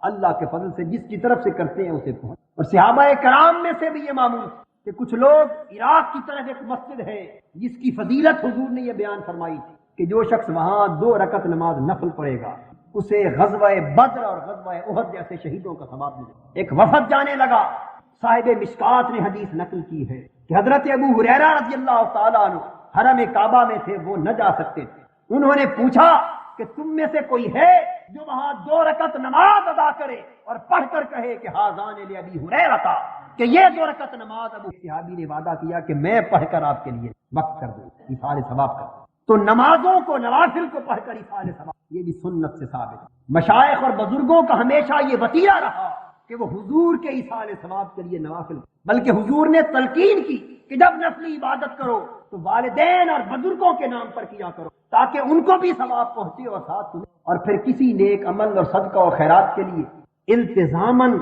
اللہ کے فضل سے جس کی طرف سے کرتے ہیں اسے پہنچ۔ اور صحابہ کرام میں سے بھی یہ معمول کہ کچھ لوگ عراق کی طرف ایک مسجد ہے جس کی فضیلت حضور نے یہ بیان فرمائی تھی کہ جو شخص وہاں 2 رکعت نماز نفل پڑھے گا اسے غزوہ بدر اور غزوہ احد جیسے شہیدوں کا ثواب ملے۔ ایک وفد جانے لگا، صاحب مشکات نے حدیث نقل کی ہے کہ حضرت ابو ہریرہ رضی اللہ تعالیٰ عنہ حرم کعبہ میں تھے، وہ نہ جا سکتے تھے۔ انہوں نے پوچھا کہ تم میں سے کوئی ہے جو وہاں 2 رکعت نماز ادا کرے اور پڑھ کر کہے کہ ھذان لابی ہریرہ تھا، کہ یہ 2 رکعت نماز ابو صحابی نے وعدہ کیا کہ میں پڑھ کر آپ کے لیے وقت کر دوں، ایصال ثواب کر دوں۔ تو نمازوں کو نوافل کو پڑھ کر ایصال ثواب یہ بھی سنت سے ثابت ہے۔ مشائخ اور بزرگوں کا ہمیشہ یہ وتیرہ رہا کہ وہ حضور کے ایصال ثواب کے لیے نوافل، بلکہ حضور نے تلقین کی کہ جب نفلی عبادت کرو تو والدین اور بزرگوں کے نام پر کیا کرو تاکہ ان کو بھی ثواب پہنچے اور ساتھ تمہیں۔ اور پھر کسی نیک عمل اور صدقہ و خیرات کے لیے التزاماً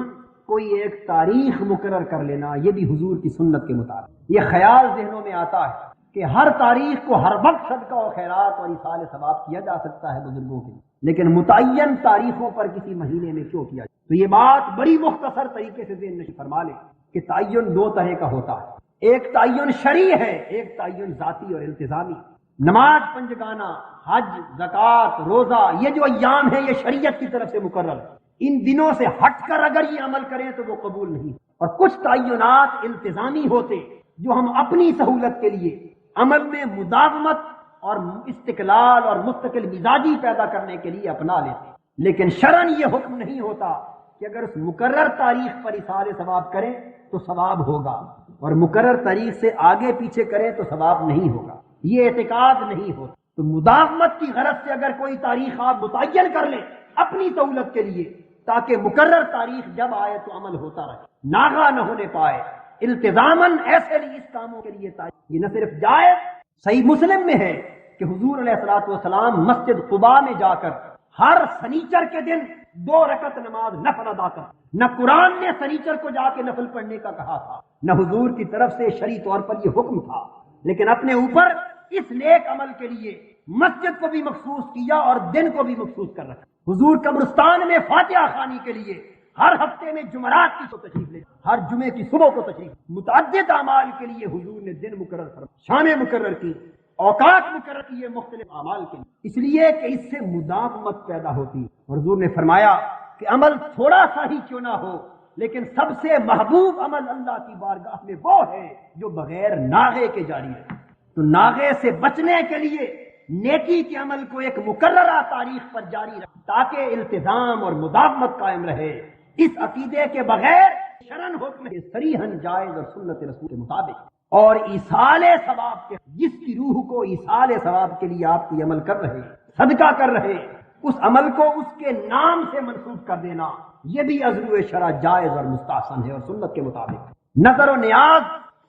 کوئی ایک تاریخ مقرر کر لینا یہ بھی حضور کی سنت کے مطابق۔ یہ خیال ذہنوں میں آتا ہے کہ ہر تاریخ کو ہر وقت صدقہ و خیرات اور ایصال ثواب کیا جا سکتا ہے بزرگوں کے، لیکن متعین تاریخوں پر کسی مہینے میں کیوں کیا جائے؟ تو یہ بات بڑی مختصر طریقے سے ذہن نشین فرما لیں کہ تعین 2 طرح کا ہوتا ہے، ایک تعین شرعی ہے، ایک تعین ذاتی اور التزامی۔ نماز پنجگانہ، حج، زکوٰۃ، روزہ یہ جو ایام ہیں یہ شریعت کی طرف سے مقرر ہے، ان دنوں سے ہٹ کر اگر یہ عمل کریں تو وہ قبول نہیں۔ اور کچھ تعینات التزامی ہوتے جو ہم اپنی سہولت کے لیے عمل میں مداومت اور استقلال اور مستقل مزاجی پیدا کرنے کے لیے اپنا لیتے ہیں، لیکن شرعاً یہ حکم نہیں ہوتا کہ اگر اس مقرر تاریخ پر ایصال ثواب کریں تو ثواب ہوگا اور مقرر تاریخ سے آگے پیچھے کریں تو ثواب نہیں ہوگا، یہ اعتقاد نہیں ہوتا۔ تو مداومت کی غرض سے اگر کوئی تاریخ آپ متعین کر لیں اپنی سہولت کے لیے تاکہ مقرر تاریخ جب آئے تو عمل ہوتا رہے، ناغہ نہ ہونے پائے، التزاماً ایسے لیے اس کاموں کے لیے تاریخ، یہ نہ صرف جائز، صحیح مسلم میں ہے کہ حضور علیہ الصلوۃ والسلام مسجد قباء میں جا کر ہر سنیچر کے دن 2 رکعت نماز نفل ادا کر، نہ قرآن نے سنیچر کو جا کے نفل پڑھنے کا کہا تھا، نہ حضور کی طرف سے شرعی طور پر یہ حکم تھا، لیکن اپنے اوپر اس نیک عمل کے لیے مسجد کو بھی مخصوص کیا اور دن کو بھی مخصوص کر رکھا۔ حضور قبرستان میں فاتحہ خوانی کے لیے ہر ہفتے میں جمعرات کی تشریف لے، ہر جمعے کی صبح کو تشریف، متعدد اعمال کے لیے حضور نے دن مقرر کر، شامیں مقرر کی، اوقات مقرر کیے مختلف اعمال کے لیے، اس لیے کہ اس سے مداومت پیدا ہوتی۔ اور حضور نے فرمایا کہ عمل تھوڑا سا ہی کیوں نہ ہو لیکن سب سے محبوب عمل اللہ کی بارگاہ میں وہ ہے جو بغیر ناغے کے جاری رہے۔ تو ناغے سے بچنے کے لیے نیکی کے عمل کو ایک مقررہ تاریخ پر جاری رکھ تاکہ التزام اور مداومت قائم رہے۔ اس عقیدے کے بغیر شرعاً حکم ہے صریحاً جائز اور سنت رسول کے مطابق، اور ایصال ثواب کے جس کی روح کو ایصال ثواب کے لیے آپ یہ عمل کر رہے، صدقہ کر رہے، اس عمل کو اس کے نام سے منسوب کر دینا یہ بھی عزو شرع جائز اور مستحسن ہے اور سنت کے مطابق۔ نظر و نیاز،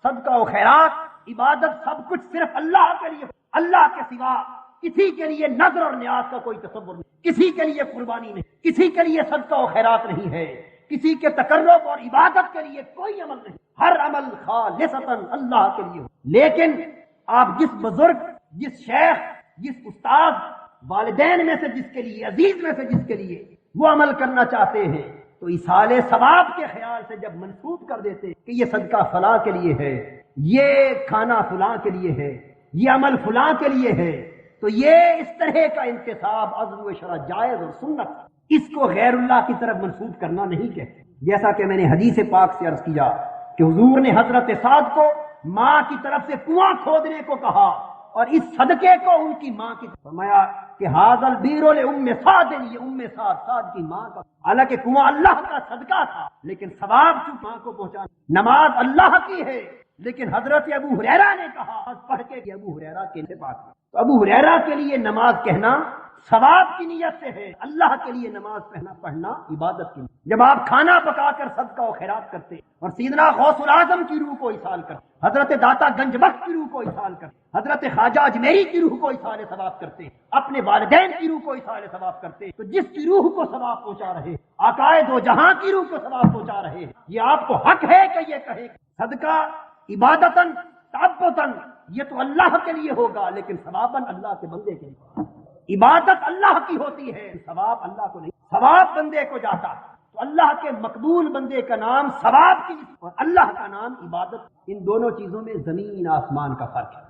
صدقہ و خیرات، عبادت سب کچھ صرف اللہ کے لیے، اللہ کے سوا کسی کے لیے نظر اور نیاز کا کوئی تصور نہیں، کسی کے لیے قربانی نہیں، کسی کے لیے صدقہ و خیرات نہیں ہے، کسی کے تقرب اور عبادت کے لیے کوئی عمل نہیں، ہر عمل خالصتاً اللہ کے لیے ہو۔ لیکن آپ جس بزرگ، جس شیخ، جس استاد، والدین میں سے جس کے لیے، عزیز میں سے جس کے لیے وہ عمل کرنا چاہتے ہیں تو ایصال ثواب کے خیال سے جب منسوب کر دیتے کہ یہ صدقہ فلاں کے لیے ہے، یہ کھانا فلاں کے لیے ہے، یہ عمل فلاں کے لیے ہے، تو یہ اس طرح کا انتصاب عزو شرع جائز اور سنت، اس کو غیر اللہ کی طرف منسوب کرنا نہیں کہتے۔ جیسا کہ میں نے حدیث پاک سے عرض کیا کہ حضور نے حضرت سعد کو ماں کی طرف سے کنواں کھودنے کو کہا اور اس صدقے کو ان کی ماں کی فرمایا کہ ھذا البیر لام سعد، یہ ام سعد، سعد کی ماں کا، حالانکہ کنواں اللہ کا صدقہ تھا لیکن ثواب چونکہ ماں کو پہنچا۔ نماز اللہ کی ہے لیکن حضرت ابو ہریرہ نے کہا پڑھ کے کہ ابو ہریرہ کے پاس، تو ابو ہریرہ کے لیے نماز کہنا ثواب کی نیت سے ہے، اللہ کے لیے نماز پڑھنا عبادت کی نیت۔ جب آپ کھانا پکا کر صدقہ و خیرات کرتے اور سیدنا غوث العظم کی روح کو ایصال کرتے، حضرت داتا گنج بخش کی روح کو ایصال کرتے، حضرت خواجہ اجمیری کی روح کو ایصال ثواب کرتے، اپنے والدین کی روح کو ایصال ثواب کرتے، تو جس کی روح کو ثواب پہنچا رہے، آقائے دو جہاں کی روح کو ثواب پہنچا رہے، یہ آپ کو حق ہے کہ یہ کہے صدقہ عبادتاً تعبداً یہ تو اللہ کے لیے ہوگا لیکن ثواباً اللہ کے بندے کے لیے۔ عبادت اللہ کی ہوتی ہے، ثواب اللہ کو نہیں، ثواب بندے کو جاتا ہے۔ تو اللہ کے مقبول بندے کا نام ثواب کی اور اللہ کا نام عبادت، ان دونوں چیزوں میں زمین آسمان کا فرق ہے۔